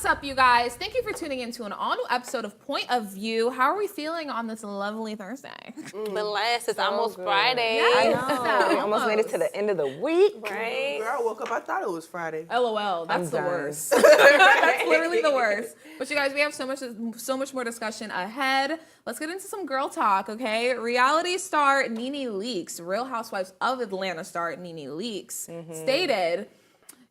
What's up, you guys? Thank you for tuning in to an all-new episode of Point of View. How are we feeling on this lovely Thursday? Blessed. It's almost Friday. Yes. I know. We almost made it to the end of the week. Right? Girl, I woke up, I thought it was Friday. LOL. That's the done. worst. That's literally the worst. But you guys, we have so much more discussion ahead. Let's get into some girl talk, okay? Reality star Nene Leakes, Real Housewives of Atlanta star Nene Leakes, stated,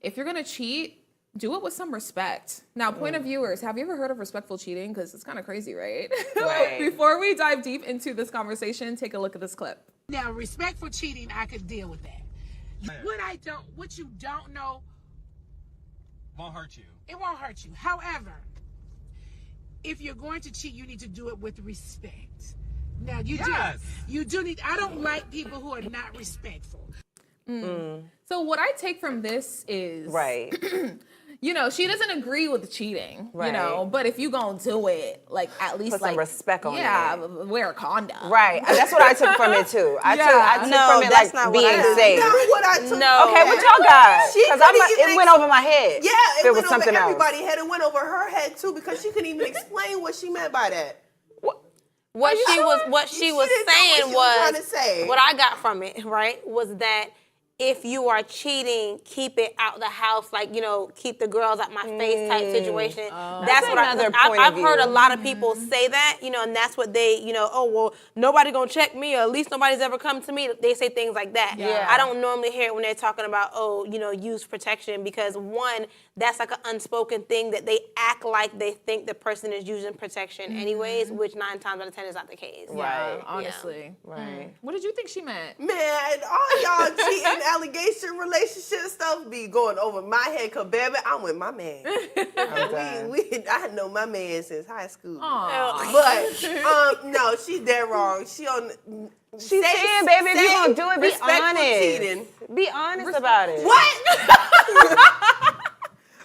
if you're gonna cheat, do it with some respect. Now, point of viewers, have you ever heard of respectful cheating? Because it's kind of crazy, right? Right. Before we dive deep into this conversation, take a look at this clip. Now, respectful cheating, I could deal with that. What you don't know, won't hurt you. it won't hurt you. However, if you're going to cheat, you need to do it with respect. Now, you do need. I don't like people who are not respectful. So what I take from this is, Right. you know, she doesn't agree with cheating, you Right. know, but if you gonna do it, like at least Put some like respect on it. Wear a condom. Right. That's what I took from it too. I took No, from it that's like not what being I did. safe. That's what I took. No. Okay, what y'all got? She Because couldn't even it went over my head. Yeah, If it was went over something else. everybody's head. It went over her head too because she couldn't even explain what she meant by that. What she was didn't know saying what she was trying to say. what I got from it, right, was that if you are cheating, keep it out the house, like, you know, keep the girls at my face type situation. That's what another point I've of heard a view. lot of people say that, you know, and that's what they, you know, oh, well, nobody gonna check me, or at least nobody's ever come to me. They say things like that. Yeah. I don't normally hear it when they're talking about, oh, you know, use protection, because one, that's like an unspoken thing that they act like they think the person is using protection anyways, which 9 times out of 10 is not the case. Yeah, Right. honestly. Right. What did you think she meant? Man, all y'all cheating, allegation, relationship stuff be going over my head. Cause baby, I'm with my man. I know my man since high school. But no, she's dead wrong. She's She's saying, baby, if you're going to do it, be respectful honest. cheating. Be honest about it. What?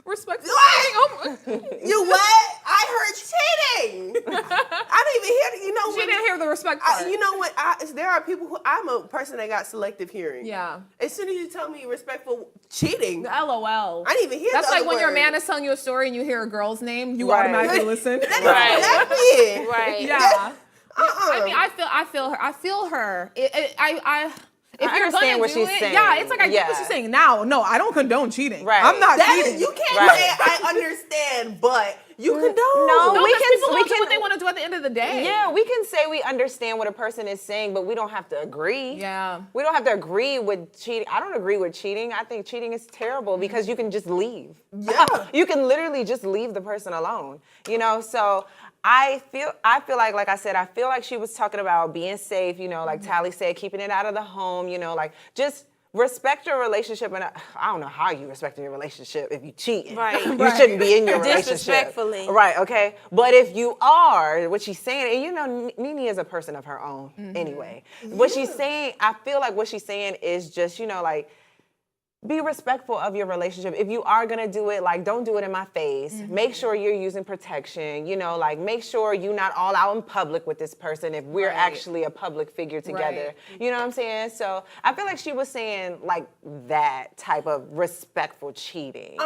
Respectful. What? You what? I heard cheating. I didn't even hear. You know She what? didn't hear the respect part. You know what? There are people who. I'm a person that got selective hearing. Yeah. As soon as you tell me respectful cheating, LOL. I didn't even hear. That's the like other when your word. man is telling you a story and you hear a girl's name, you Right. automatically listen. That is Right. exactly it. Right. Yeah. Uh-uh. I mean, I feel her. I feel her. If I you're understand gonna what do she's it, saying. yeah, it's like I get what Yeah. she's saying. Now, no, I don't condone cheating. Right. I'm not That cheating. is, you can't Right. say I understand, but you condone. No, No, we because can- people we don't do can- what they want to do at the end of the day. Yeah, we can say we understand what a person is saying, but we don't have to agree. Yeah. We don't have to agree with cheating. I don't agree with cheating. I think cheating is terrible because you can just leave. Yeah. You can literally just leave the person alone. You know, so I feel like I said, I feel like she was talking about being safe, you know, like Tally said, keeping it out of the home, you know, like just respect your relationship. And I don't know how you respect your relationship if you cheat. Right. You shouldn't be in your relationship. Disrespectfully. Right, okay? But if you are, what she's saying, and you know, Nene is a person of her own anyway. What she's saying, I feel like what she's saying is just, you know, like, be respectful of your relationship. If you are gonna do it, like, don't do it in my face. Make sure you're using protection. You know, like, make sure you're not all out in public with this person if we're actually a public figure together. Right. You know what I'm saying? So I feel like she was saying like that type of respectful cheating.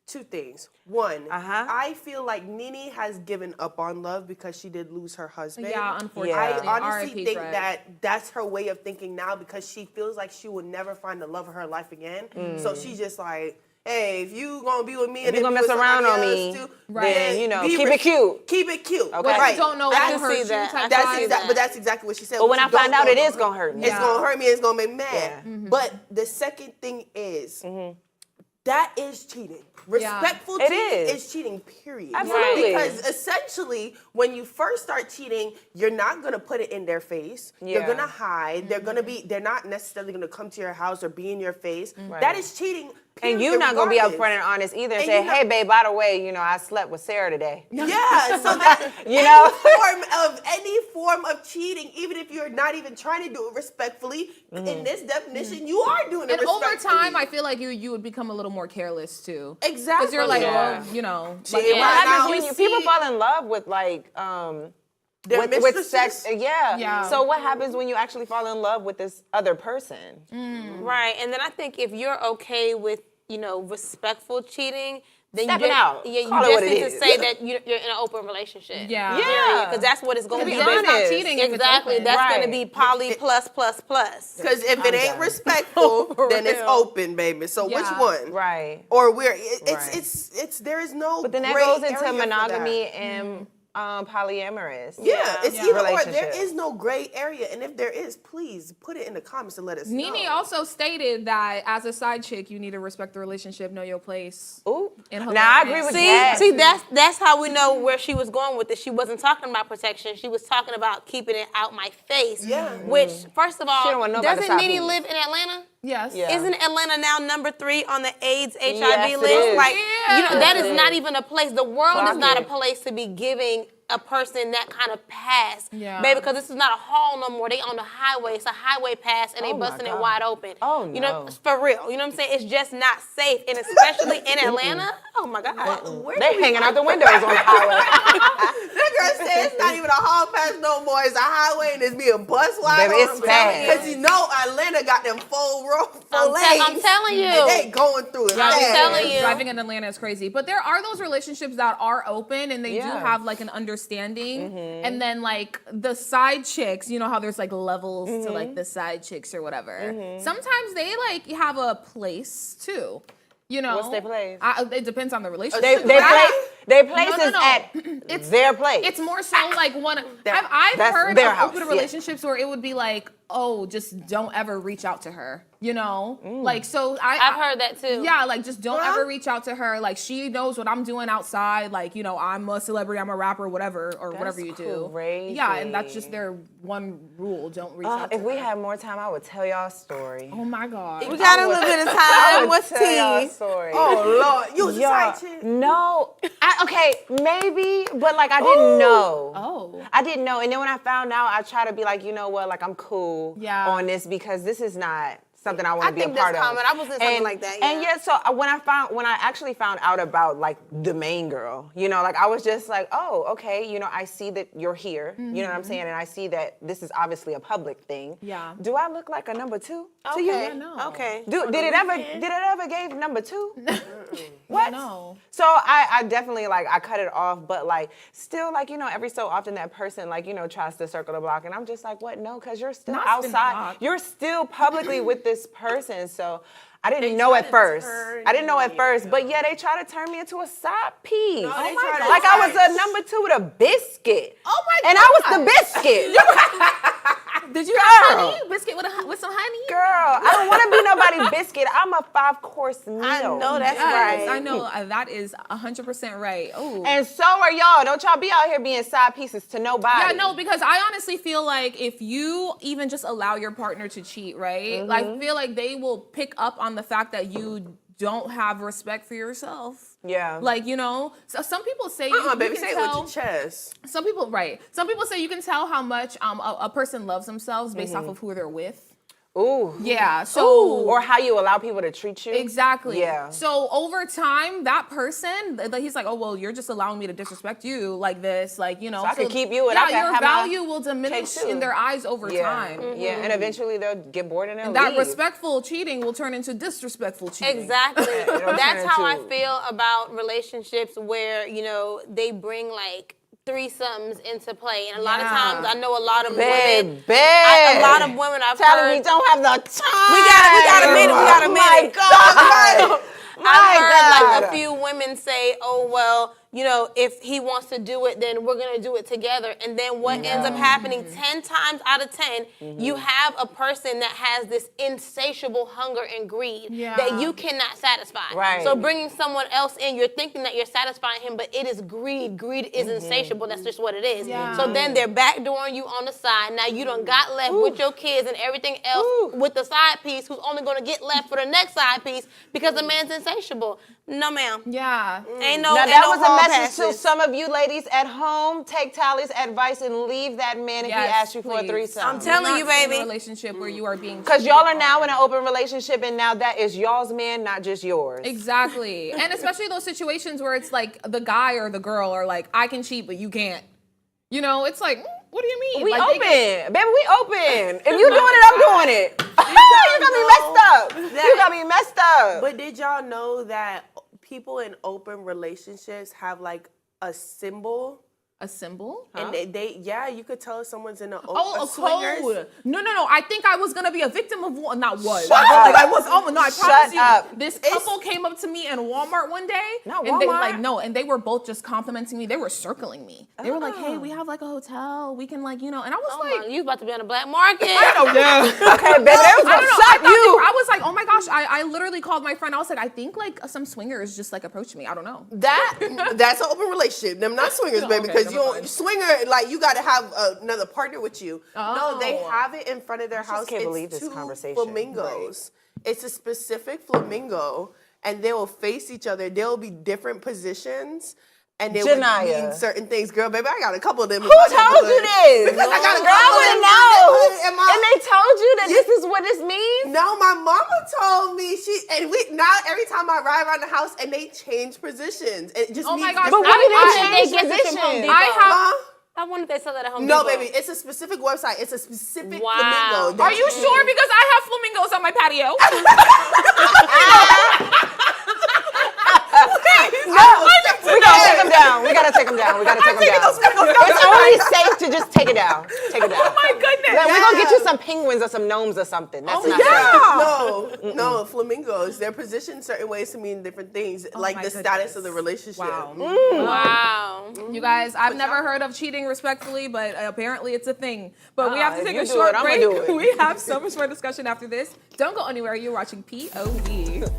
Two things. One, Uh-huh. I feel like Nene has given up on love because she did lose her husband. Yeah, unfortunately. I honestly R.I.P. think Fred. that that's her way of thinking now because she feels like she will never find the love of her life again. So she's just like, hey, if you gonna be with me and you gonna be mess with around on somebody me, else too, then, you know, be keep it cute. Keep it cute. Okay. But Right. you don't know I what can hurts see you that. type I vibe. see that. But that's exactly what she said. But when What I you don't find out, know it is her. gonna hurt me. It's gonna hurt me. It's gonna make me mad. Yeah. But the second thing is, that is cheating. Respectful It cheating is. cheating, period. Absolutely. Because essentially, when you first start cheating, you're not gonna put it in their face. You're Yeah. gonna hide. They're not necessarily gonna come to your house or be in your face. Right. That is cheating. And period, you're not gonna be regardless. upfront and honest either and And say, you're not- hey, babe, by the way, you know, I slept with Sarah today. Yeah, so that You know? any form of cheating, even if you're not even trying to do it respectfully, in this definition, you are doing it And over respectfully. time, I feel like you would become a little more careless too. Exactly. Because you're like, Yeah. well, you know. See, like, right What happens now, when you people see- fall in love with like Their with mistresses? sex? Yeah. Yeah. So what happens when you actually fall in love with this other person? Right. And then I think if you're okay with, you know, respectful cheating, then stepping out. Yeah, you Call it just what it need to is. say that you're in an open relationship. Yeah. Because that's what it's going to be. To be honest. Not cheating if it's Exactly. open. That's going to Right. be poly plus plus plus. Because if it ain't done. respectful, For then it's real. open, baby. So which Yeah. one? Right. Or Right. it's there is no. But then that gray goes into area for monogamy that. and polyamorous. Yeah, it's either or. There relationships. is no gray area, and if there is, please put it in the comments and let us know. Nene also stated that as a side chick, you need to respect the relationship, know your place. Ooh. In her Now I life. agree with See, that. that's how we know where she was going with it. She wasn't talking about protection. She was talking about keeping it out my face. Yeah. Which, first of She all, don't want nobody to doesn't stop Nene you. live in Atlanta? Yes. Yeah. Isn't Atlanta now number 3 on the AIDS HIV Yes, it list? is. Like, Yeah. you know, that Yes, is it not is. even a place. The world Clock is not a it. place to be giving a person that kind of pass, Yeah. baby, because this is not a hall no more. They on the highway. It's a highway pass, and they Oh, my busting it God. wide open. Oh, You know, no. for real. You know what I'm saying? It's just not safe, and especially in Atlanta. Oh my God. Where They hanging out the windows on the highway. That girl said it's not even a hall pass no more. It's a highway and it's being bus wide. Baby, it's fast. Because you know Atlanta got them full I'm lanes. telling you. And they going through it. Yeah, fast. telling you. Driving in Atlanta is crazy. But there are those relationships that are open and they do Yeah. have like an understanding. And then like the side chicks, you know how there's like levels to like the side chicks or whatever. Sometimes they like have a place too. You know, What's their place? It depends on the relationship. Their place No, no, is no. at It's- their place. It's more so like one. That- I've that's heard their of house, open yeah. relationships where it would be like, oh, just don't ever reach out to her. You know, like so. I've heard that too. Yeah, like just don't Huh? ever reach out to her. Like she knows what I'm doing outside. Like, you know, I'm a celebrity, I'm a rapper, whatever, or whatever you do. crazy. Yeah, and that's just their one rule. Don't reach out to if we her. had more time, I would tell y'all a story. Oh my God. We got a little bit of I time. would What's tell y'all a tea? story. Oh, Lord. You was a Yeah. side chick? No. Okay, maybe, but like I didn't know. Oh. I didn't know. And then when I found out, I try to be like, you know what, like I'm cool Yeah. on this because this is not something I want I to be a think part that's of. common. I was in something like that, And yeah. yeah, so when I actually found out about like the main girl, you know, like I was just like, oh, okay, you know, I see that you're here. You know what I'm saying? And I see that this is obviously a public thing. Yeah. Do I look like a number 2 to you? Okay. no. Okay. Did it ever gave number 2? What? No. So I definitely like I cut it off, but like still like, you know, every so often that person like, you know, tries to circle the block and I'm just like, what? No, because you're still Not spin the outside. block. You're still publicly with this person. So I didn't know at first. I didn't know at first, but yeah, they try to turn me into a side piece. No, they Oh my try to- God. Like I was a number 2 with a biscuit. Oh my And God. I was the biscuit. Did you have Girl. honey? Biscuit with some honey? Girl, I don't want to be nobody biscuit. I'm a 5-course meal. I know that's Yes, right. I know. That is 100% right. Oh. And so are y'all. Don't y'all be out here being side pieces to nobody. Yeah, no, because I honestly feel like if you even just allow your partner to cheat, right? Like, I feel like they will pick up on the fact that you don't have respect for yourself. Yeah. Like, you know, so some people say you Baby, can say it tell, with your chest. some people, right. Some people say you can tell how much a person loves themselves based off of who they're with. Ooh. Yeah, so Or how you allow people to treat you. exactly. Yeah. So over time, that person, he's like, oh, well, you're just allowing me to disrespect you like this, like, you know. So I can keep you and yeah, I can your have my value will diminish cake too. in their eyes over Yeah. time. Yeah, and eventually they'll get bored and they'll That leave. respectful cheating will turn into disrespectful cheating. Exactly. turn That's how I into- feel about relationships where, you know, they bring like threesomes into play. And a lot of Yeah. times I know a lot of Babe, women. babe. A lot of women I've Telling heard. me don't have the time. We got a minute. We got a Oh my minute. God. I've heard like God. a few women say, "Oh well, you know, if he wants to do it, then we're gonna do it together." And then what ends up happening 10 times out of 10, you have a person that has this insatiable hunger and greed Yeah. that you cannot satisfy. Right. So bringing someone else in, you're thinking that you're satisfying him, but it is greed. Greed is insatiable. That's just what it is. Yeah. So then they're backdooring you on the side. Now you done got left with your kids and everything else with the side piece, who's only gonna get left for the next side piece because the man's insatiable. No, ma'am. Yeah. Ain't no. Now ain't that no was a hall message to passes. some of you ladies at home. Take Tally's advice and leave that man if he Yes, asks you for a please. threesome. I'm telling You're you, not in baby. a relationship where you are being Because y'all are now in an open relationship and now that is y'all's man, not just yours. Exactly. And especially those situations where it's like the guy or the girl are like, I can cheat, but you can't. You know, it's like, what do you mean? We Like, open. they can- Baby, we open. If you doing it, I'm doing it. You got me messed up. You got me messed up. But did y'all know that people in open relationships have like a symbol. A symbol? And they you could tell if someone's in a swingers. swingers. No. I think I was gonna be a victim of one. Not was. Shut up. I was. Oh no! I promise you. up. This couple came up to me in Walmart one day, Not and they Walmart. like no, and they were both just complimenting me. They were circling me. They were like, "Hey, we have like a hotel. We can like and I was like, you about to be on the black market. Okay, baby, they was I gonna don't know. shut you. I was like, oh my gosh. I literally called my friend. I was like, I think like some swingers just like approached me. I don't know. That's an open relationship. Them not swingers, baby, Okay, because never you don't mind. swinger like you got to have another partner with you. No, they Oh. have it in front of their house. can't It's believe this 2 conversation. flamingos. It's a specific flamingo, and they will face each other. There will be different positions. And they would Janiyah. mean certain things. Girl, baby, I got a couple of them. Who told you this? Because I got a Girl, I couple of wouldn't them. know. in my- And they told you that this is what this means? No, my mama told me now every time I ride around the house and they change positions. It just Oh my means gosh. But I- what did I- they change they get this from Home position? Depot. I have. Huh? I wonder if they sell that at Home No, Depot. baby, it's a specific website. It's a specific Wow. flamingo. Are you sure? Because I have flamingos on my patio. We gotta take them down. We gotta take them down. It's only safe to just take it down. Take it down. Oh my goodness. Like, we're gonna get you some penguins or some gnomes or something. That's not safe. No, flamingos. They're positioned certain ways to mean different things, like my the status of the goodness. relationship. Wow. Wow. You guys, I've never heard of cheating respectfully, but apparently it's a thing. But we have to if take you a do short it, I'ma break. do it. We have so much more discussion after this. Don't go anywhere. You're watching POV.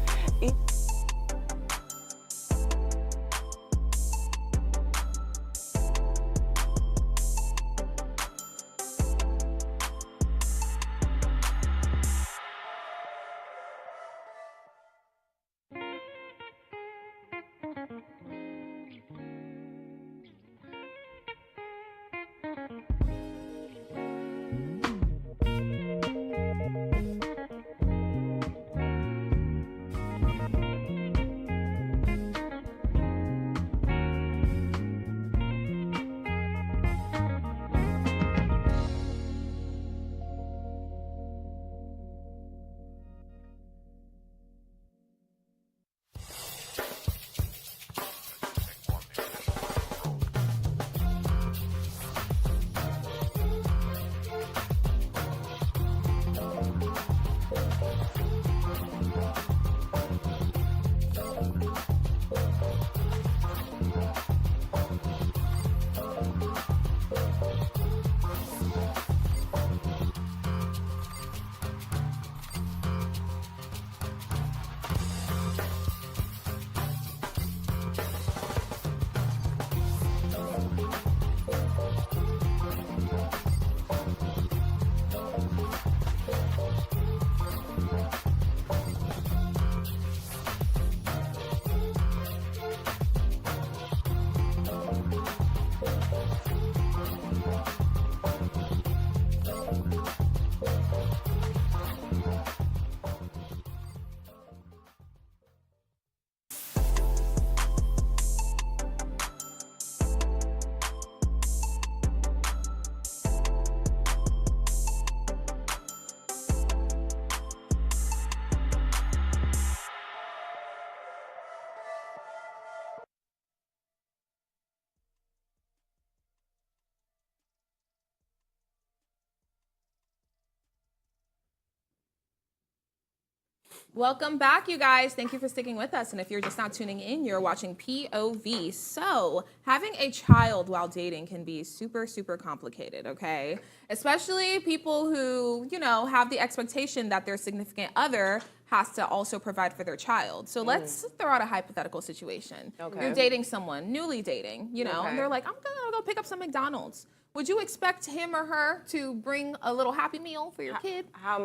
Welcome back, you guys. Thank you for sticking with us. And if you're just now tuning in, you're watching POV. So, having a child while dating can be super, super complicated, okay? Especially people who, have the expectation that their significant other has to also provide for their child. So let's throw out a hypothetical situation. Okay. You're dating someone, newly dating, Okay. and they're like, I'm gonna go pick up some McDonald's. Would you expect him or her to bring a little Happy Meal for your kid? How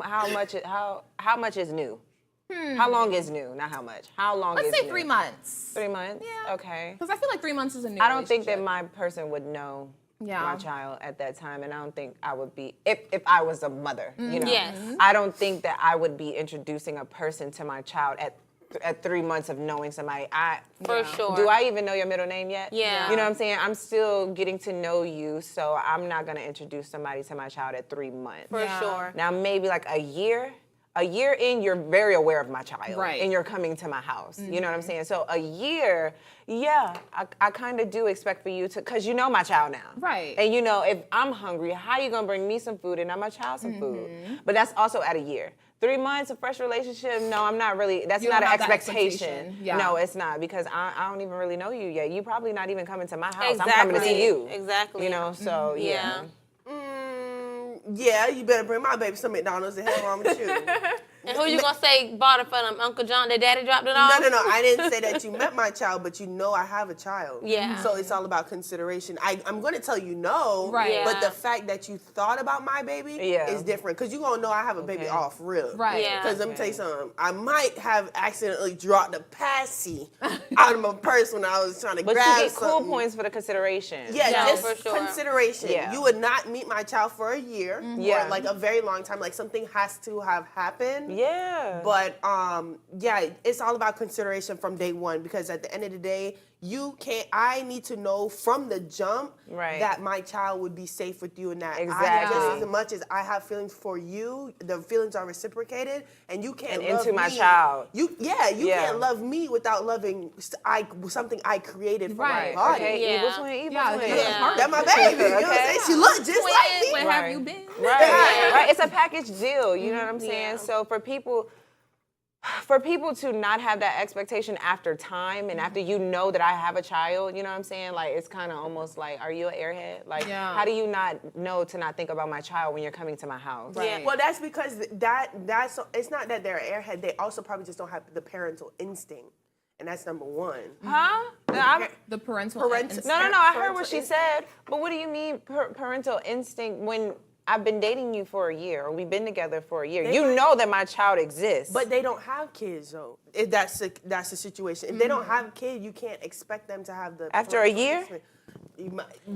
much is new? How long is new? Not how much. How long is Let's say new? 3 months. 3 months? Yeah. Okay. Because I feel like 3 months is a new I don't think that relationship. my person would know Yeah. my child at that time, and I don't think I would be, if I was a mother, Yes. I don't think that I would be introducing a person to my child at 3 months of knowing somebody. For sure. Do I even know your middle name yet? Yeah. You know what I'm saying? I'm still getting to know you, so I'm not gonna introduce somebody to my child at 3 months. For sure. Now maybe like a year a year in, you're very aware of my child. Right. And you're coming to my house. You know what I'm saying? So a year, yeah, I kind of do expect for you to, because you know my child now. Right. And you know, if I'm hungry, how you going to bring me some food and not my child some food? But that's also at a year. 3 months of fresh relationship, no, I'm not really, that's You not don't an have that expectation. expectation. Yeah. No, it's not, because I don't even really know you yet. You probably not even coming to my house. I'm coming to see you. Exactly. You know, so Yeah. Yeah, you better bring my baby some McDonald's. The hell wrong with you? And who you gonna say bought it for them? Uncle John, their daddy dropped it off? No. I didn't say that you met my child, but you know I have a child. Yeah. So it's all about consideration. I'm going to tell you no, Right. Yeah. but the fact that you thought about my baby is different. Because you're going to know I have a baby off real. Right. Yeah. Because let me tell you something. I might have accidentally dropped a passy out of my purse when I was trying to but grab you get something. cool points for the consideration. Yeah, No, just for sure. consideration. Yeah. You would not meet my child for a year Yeah. or like a very long time. Like something has to have happened. Yeah. But yeah, it's all about consideration from day one, because at the end of the day, I need to know from the jump that my child would be safe with you, and that Exactly. just as much as I have feelings for you, the feelings are reciprocated, and you can't love into my me. child. You can't love me without loving something I created for Right. my body. Okay, Yeah. evil twin, evil Yeah, twin. yeah. That's my baby. You know what I'm saying? She looked just like me. Where have you been? Right. It's a package deal. You know what I'm saying? So for people to not have that expectation after time and after you know that I have a child, you know what I'm saying? Like, it's kind of almost like, are you an airhead? Like, how do you not know to not think about my child when you're coming to my house? Right. Well, that's because that's it's not that they're an airhead. They also probably just don't have the parental instinct, and that's number one. Huh? The parental. No, I heard what she said. But what do you mean parental instinct when I've been dating you for a year, or we've been together for a year? You know that my child exists. But they don't have kids, though. If that's the situation. If they don't have a kid, you can't expect them to have the. After a year?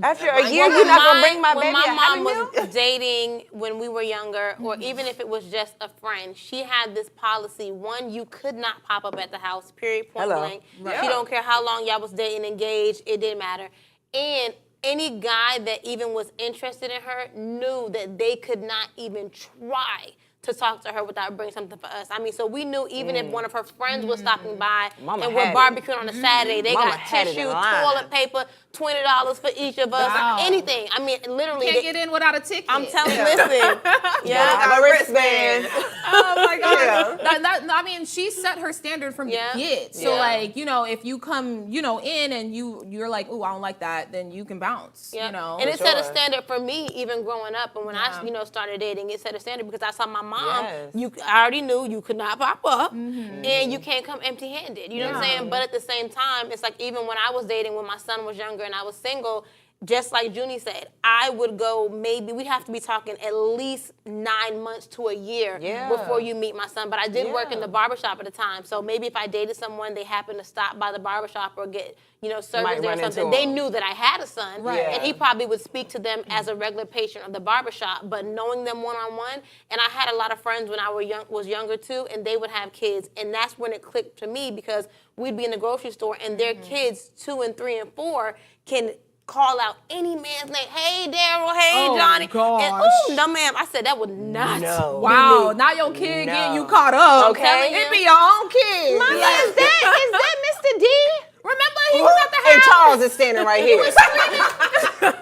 After a year, you're not gonna bring my baby When my a mom Happy Meal? was dating when we were younger, or even if it was just a friend, she had this policy. One, you could not pop up at the house, period, point blank. She don't care how long y'all was dating, engaged, it didn't matter. And any guy that even was interested in her knew that they could not even try to talk to her without bringing something for us. I mean, so we knew even if one of her friends was stopping by Mama and we're had it. barbecuing on a Saturday, they Mama got had it in tissue, line. toilet paper, $20 for each of us, Wow. anything. I mean, literally. Can't get in without a ticket. I'm telling you, listen. I have a wristband. Oh my God. I mean, she set her standard from the Yeah. get. So Yeah. like, you know, if you come, you know, in and you're like, ooh, I don't like that, then you can bounce. Yeah. You know. And it set a sure. standard for me even growing up. And when Yeah. I, started dating, it set a standard because I saw my mom. Yes. I already knew you could not pop up and you can't come empty-handed. You know what I'm saying? But at the same time, it's like even when I was dating, when my son was younger and I was single, just like Junie said, I would go we'd have to be talking at least 9 months to a year before you meet my son. But I did work in the barbershop at the time. So maybe if I dated someone, they happened to stop by the barbershop or get, service Might there or run into something. They him. knew that I had a son. Right. And he probably would speak to them as a regular patient of the barbershop. But knowing them one-on-one, and I had a lot of friends when I was younger too, and they would have kids. And that's when it clicked to me because we'd be in the grocery store and their kids, 2 and 3 and 4, can call out any man's name. Hey, Daryl. Hey, Oh, Johnny. gosh. And, oh, no, ma'am. I said that would not. No. Wow, not your kid getting you caught up. Okay. It be your own kid. Mama, is that Mr. D? Remember, he was at the house. And Charles is standing right here.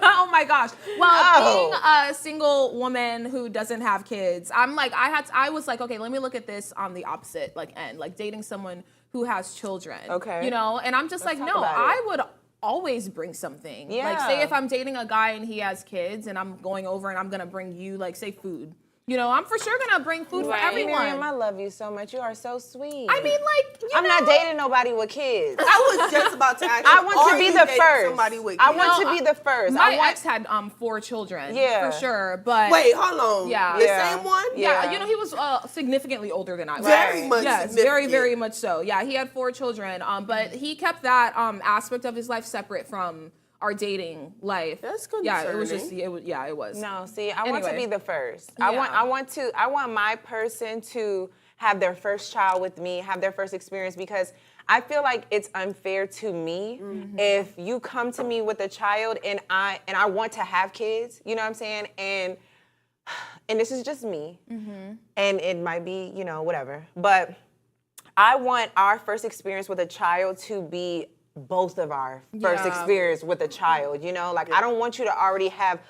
Oh my gosh. Well, Oh. being a single woman who doesn't have kids, I'm like, I was like, okay, let me look at this on the opposite end, like dating someone who has children. Okay. You know, and I'm just like, talk no, about it. I would always bring something. Like, say Yeah. if I'm dating a guy and he has kids and I'm going over and I'm gonna bring you, like, say, food. You know, I'm for sure gonna bring food for Right. everyone. Miriam, I love you so much. You are so sweet. I mean, like, you I'm know, not dating nobody with kids. I was just about to ask you. I want are to be you the dating first. Somebody with I kids? want to be the first. My I want. ex had 4 children. Yeah. For sure. But Wait, hold on. Yeah. The Yeah. same one? yeah, Yeah. you know, he was significantly older than I was. Very much Yes, very, significant. very much so. Yeah, he had 4 children, but he kept that aspect of his life separate from our dating life. That's Yeah, it was just, concerning. it was. No, see, I want to Anyway. be the first. Yeah. I want my person to have their first child with me, have their first experience, because I feel like it's unfair to me if you come to me with a child and I want to have kids, you know what I'm saying? And and this is just me, and it might be, you know, whatever, but I want our first experience with a child to be both of our first experience with a child, you know, like I don't want you to already had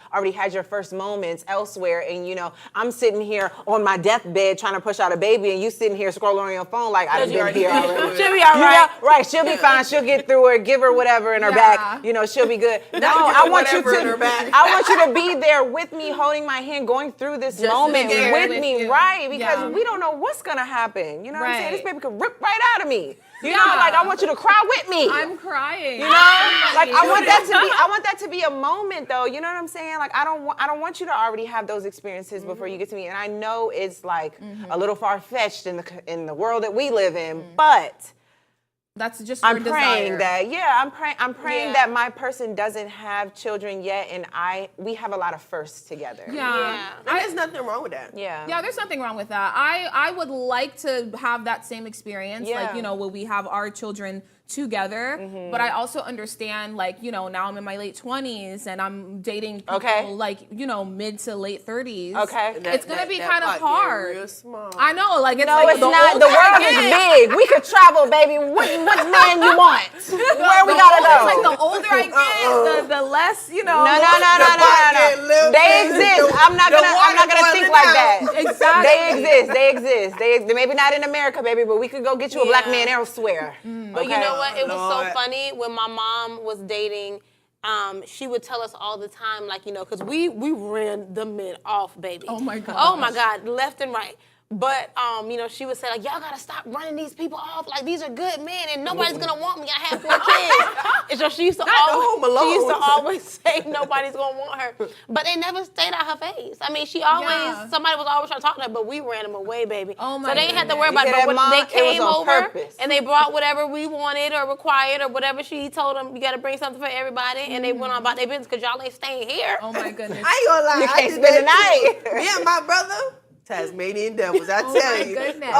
your first moments elsewhere, and you know, I'm sitting here on my deathbed trying to push out a baby, and you sitting here scrolling on your phone like I've been here already. She'll be all right. Right, she'll be fine. She'll get through it. Give her whatever in her back. You know, she'll be good. No, I want you to be there with me, holding my hand, going through this moment with me, right? Because we don't know what's gonna happen. You know what I'm saying? This baby could rip right out of me. You know, like I want you to cry with me. I'm crying. You know, like I want that to be a moment, though. You know what I'm saying? Like I don't want you to already have those experiences before you get to me. And I know it's like a little far fetched in the world that we live in, but that's just your praying desire. that I'm praying that my person doesn't have children yet, and we have a lot of firsts together. And there's nothing wrong with that. Yeah, there's nothing wrong with that. I would like to have that same experience, like, you know, where we have our children together, but I also understand, like, you know, now I'm in my late 20s and I'm dating people like, you know, mid to late 30s. It's gonna be kind of hard. Real small. I know, like it's No, like it's not. The world is big. We could travel, baby. What man you want? Where we gotta go? It's like the older I get, the less, you know. No. They exist. I'm not gonna think like that. Exactly. They exist. They maybe not in America, baby, but we could go get you a black man elsewhere. But you know what? It was so funny when my mom was dating. She would tell us all the time, like, you know, because we ran the men off, baby. Oh my God. Oh my God, left and right. But you know, she would say, like, y'all gotta stop running these people off. Like, these are good men, and nobody's gonna want me. I have 4 kids. And so she used to always say nobody's gonna want her. But they never stayed out her face. I mean, somebody was always trying to talk to her, but we ran them away, baby. Oh my So they didn't have to worry about it. But when they came over and they brought whatever we wanted or required or whatever, she told them, you gotta bring something for everybody, and they went on about their business because y'all ain't staying here. Oh my goodness. I ain't gonna lie. You can't spend the night. Me and my brother, Tasmanian devils, I tell you. Goodness.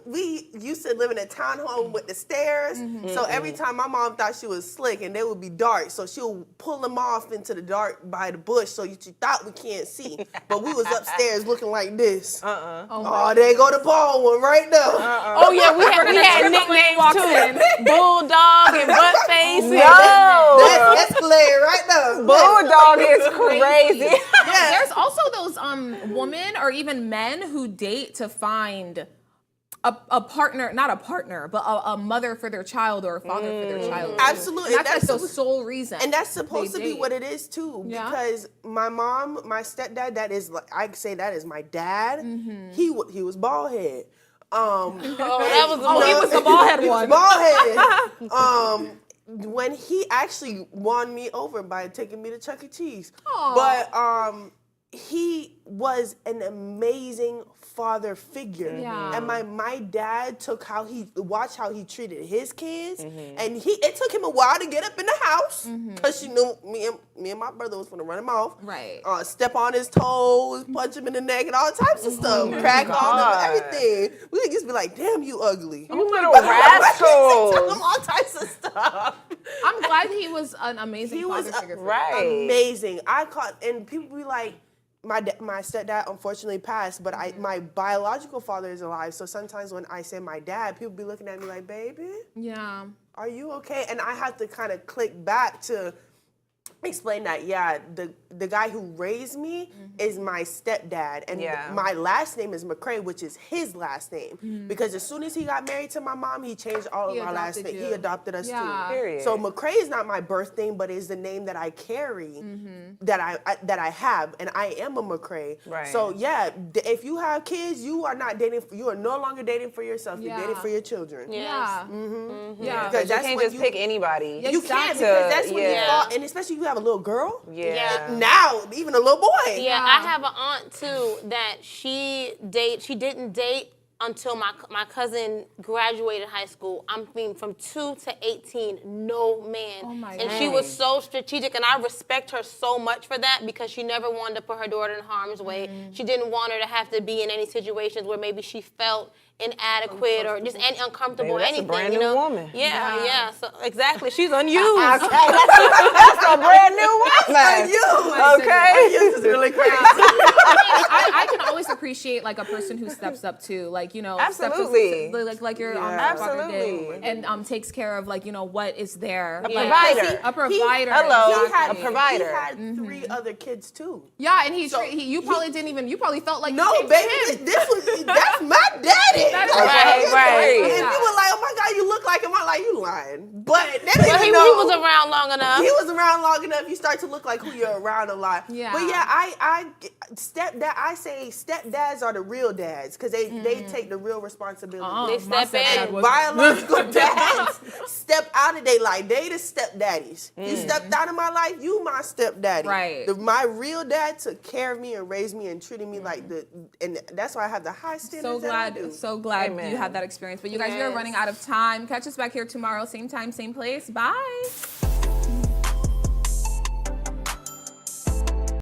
We used to live in a townhome with the stairs. So every time my mom thought she was slick and they would be dark, so she'll pull them off into the dark by the bush so you thought we can't see. But we was upstairs looking like this. Oh, there go the ball one right now. Oh yeah, we had nicknames too. Bulldog and Buttface. No. That's Escalade right now. Bulldog is crazy. There's also those women or even men who date to find a partner, not a partner, but a mother for their child or a father for their child. Absolutely. And that's like the sole reason. And that's supposed to be what it is too. Because my mom, my stepdad, that is, like, I say that is my dad. He was bald head. He was the bald head one. Bald head. When he actually won me over by taking me to Chuck E. Cheese. But he was an amazing father figure. And my dad watched how he treated his kids, and it took him a while to get up in the house because she knew me and my brother was gonna run him off. Step on his toes, punch him in the neck, and all types of stuff. Crack on him, everything. We would just be like, "Damn, you ugly, you little rascal!" Tell him all types of stuff. I'm glad he was an amazing father figure. Amazing. And people be like, my stepdad unfortunately passed, but my biological father is alive. So sometimes when I say my dad, people be looking at me like, baby, are you okay? And I have to kind of click back to explain that, the guy who raised me is my stepdad, and my last name is McCrae, which is his last name, because as soon as he got married to my mom, he changed all of our last name. He adopted us too. Period. So McCrae is not my birth name, but is the name that I carry, that I have, and I am a McCrae. So if you have kids, you are not dating. You are no longer dating for yourself. You're dating for your children. Because you can't just pick anybody. You can't, because that's when you fall, and especially if you have a little girl. Now, even a little boy. I have an aunt too that she didn't date until my cousin graduated high school. I mean, from 2 to 18, no man. Oh my and God. she was so strategic, and I respect her so much for that, because she never wanted to put her daughter in harm's way. She didn't want her to have to be in any situations where maybe she felt inadequate or just uncomfortable or Baby, that's a anything. brand you new know? woman. Yeah. So exactly, she's unused. Okay, that's a brand new woman. This is really crazy. I can always appreciate like a person who steps up to, like, you know, Absolutely. steps up, like your Absolutely. did, and takes care of, like, you know, what is there. A provider. A provider. Hello. Exactly. A provider. He had 3 other kids too. Yeah, and you probably felt like No, you came baby, to him. that's my daddy. That's right. And you were like, oh my God, you look like him. I'm like, you lying. But they didn't Well, he even know. was around long enough. He was around long enough. You start to look like who you're around a lot. Yeah. But yeah, I say stepdads are the real dads because they take the real responsibility. They My step stepdad in. was- Biological dads step out of their life. They the stepdaddies. You stepped out of my life, you my stepdaddy. Right. My real dad took care of me and raised me and treated me like and that's why I have the high standards that I do. So glad Amen. you had that experience. But you guys, we are running out of time. Catch us back here tomorrow, same time, same place. Bye.